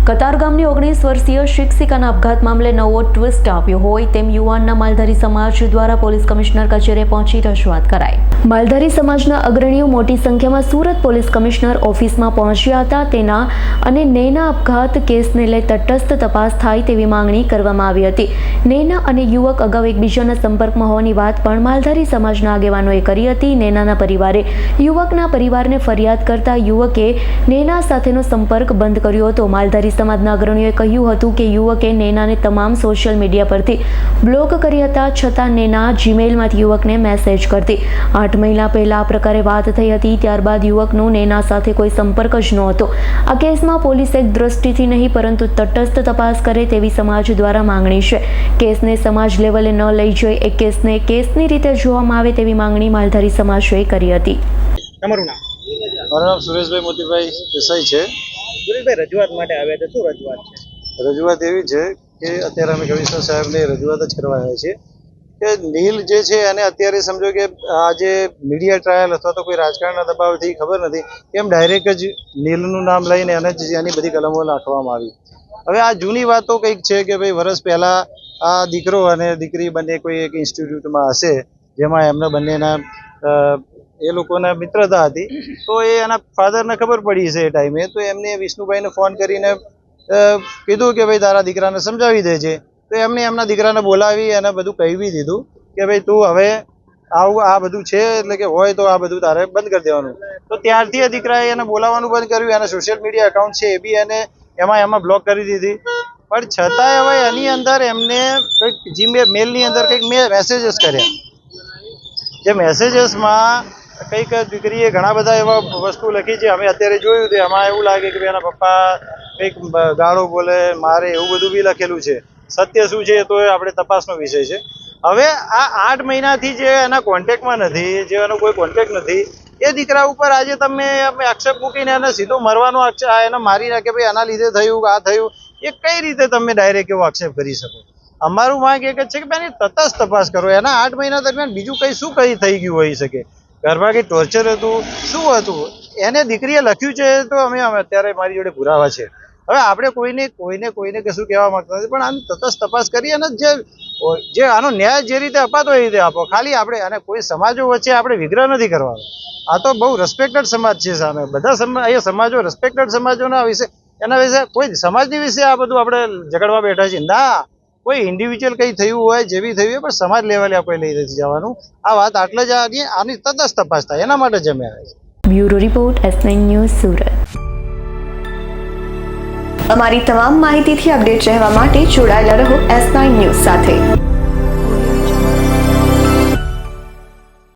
કતારગામની 19 વર્ષીય શિક્ષિકાના આપઘાત મામલે નવો ટ્વિસ્ટ આવ્યો હોય તેમ યુવાનના માલધારી સમાજ દ્વારા પોલીસ કમિશનર કચેરીએ પહોંચી રજૂઆત કરાઈ। માલધારી સમાજના અગ્રણીઓ મોટી સંખ્યામાં સુરત પોલીસ કમિશનર ઓફિસમાં પહોંચ્યા હતા। તેના અને નેના આપઘાત કેસને લઈ તટસ્થ તપાસ થાય તેવી માંગણી કરવામાં આવી હતી। નેના અને યુવક અગાઉ એકબીજાના સંપર્કમાં હોવાની વાત પણ માલધારી સમાજના આગેવાનોએ કરી હતી। નેનાના પરિવારે યુવકના પરિવારને ફરિયાદ કરતા યુવકે નેના સાથેનો સંપર્ક બંધ કર્યો હતો। માલધારી સમાજના અગ્રણીઓએ કહ્યું હતું કે યુવકે નેનાને તમામ સોશિયલ મીડિયા પરથી બ્લોક કરી હતા, છતાં નેના જીમેલમાંથી યુવકને મેસેજ કરતી। 8 મહિના પહેલા આ પ્રકારે વાત થઈ હતી। ત્યારબાદ યુવકનો નેના સાથે કોઈ સંપર્ક જ નહોતો। આ કેસમાં પોલીસે એક દ્રષ્ટિથી નહીં પરંતુ તટસ્થ તપાસ કરે તેવી સમાજ દ્વારા માંગણી છે। કેસને સમાજ લેવલે ન લઈ જઈ એક કેસને કેસની રીતે જોવામાં આવે તેવી માંગણી માલધારી સમાજે કરી હતી। તમારું નામ? મારું નામ સુરેશભાઈ મોતીભાઈ દેસાઈ છે। સુરેશભાઈ, રજૂઆત માટે આવ્યા છે, શું રજૂઆત છે? રજૂઆત એવી છે કે અત્યારે અમે કમિશનર સાહેબને રજૂઆત જ કરવા આવ્યા છીએ કે નીલ જે છે એને અત્યારે સમજો કે આ જે મીડિયા ટ્રાયલ અથવા તો કોઈ રાજકારણના દબાવથી ખબર નથી કેમ ડાયરેક્ટ જ નીલનું નામ લઈને એને જ એની બધી કલમો નાખવામાં આવી। હવે આ જૂની વાતો કંઈક છે કે ભાઈ વર્ષ પહેલાં આ દીકરો અને દીકરી બંને કોઈ એક ઇન્સ્ટિટ્યૂટમાં હશે જેમાં એમના બંનેના એ લોકોના મિત્રતા હતી, તો એ એના ફાધરને ખબર પડી છે એ ટાઈમે, તો એમને વિષ્ણુભાઈને ફોન કરીને કીધું કે ભાઈ તારા દીકરાને સમજાવી દેજે। તો એમને એમના દીકરાને બોલાવી અને બધું કહી બી દીધું કે ભાઈ તું હવે આવું આ બધું છે એટલે કે હોય તો આ બધું તારે બંધ કરી દેવાનું। તો ત્યારથી એ દીકરાએ એને બોલાવવાનું બંધ કર્યું। એના સોશિયલ મીડિયા એકાઉન્ટ છે એ બી એને એમાં બ્લોક કરી દીધી। પણ છતાંય હવે એની અંદર એમને કંઈક જીમેલની અંદર કંઈક મેસેજીસ કર્યા, જે મેસેજીસમાં કંઈક દીકરીએ ઘણા બધા એવા વસ્તુ લખી છે અમે અત્યારે જોયું તો એમાં એવું લાગે કે એના પપ્પા કંઈક ગાળો બોલે, મારે, એવું બધું બી લખેલું છે। સત્ય શું છે તો આપણે તપાસનો વિષય છે। હવે આ 8 મહિનાથી જે એના કોન્ટેક્ટમાં નથી, જે એનો કોઈ કોન્ટેક્ટ નથી, એ દીકરા ઉપર આજે તમે આક્ષેપ મૂકીને એને સીધો મરવાનો એને મારી નાખે ભાઈ આના લીધે થયું, આ થયું, એ કઈ રીતે તમે ડાયરેક્ટ એવો આક્ષેપ કરી શકો? અમારું માંગ એક જ છે કે ભાઈ તટસ્થ તપાસ કરો। એના 8 મહિના દરમિયાન બીજું શું થઈ ગયું હોઈ શકે? ઘરમાં કંઈ ટોર્ચર હતું, શું હતું? એને દીકરીએ લખ્યું છે તો અમે અત્યારે મારી જોડે પુરાવા છે। હવે આપણે કોઈને કશું કહેવા માંગતા નથી, પણ આની તટસ્થ તપાસ કરી અને જે આનો ન્યાય જે રીતે અપાતો એ રીતે આપો। ખાલી આપણે અને કોઈ સમાજો વચ્ચે આપણે વિગ્રહ નથી કરવાનો। આ તો બહુ રિસ્પેક્ટેડ સમાજ છે સામે, બધા અહીંયા સમાજો રિસ્પેક્ટેડ સમાજોના વિશે એના વિશે કોઈ સમાજની વિશે આ બધું આપણે ઝઘડવા બેઠા છીએ ના। કોઈ ઇન્ડિવિજ્યુઅલ કંઈ થયું હોય, જે બી થયું હોય, પણ સમાજ લેવલે આપણે લઈ નથી જવાનું। આ વાત આટલે જ આની તટસ્થ તપાસ થાય એના માટે જ અમે આવ્યા છીએ। Bureau report S9 news Surat. અમારી તમામ માહિતીથી અપડેટ રહેવા માટે જોડાયેલા રહો S9 ન્યૂઝ સાથે।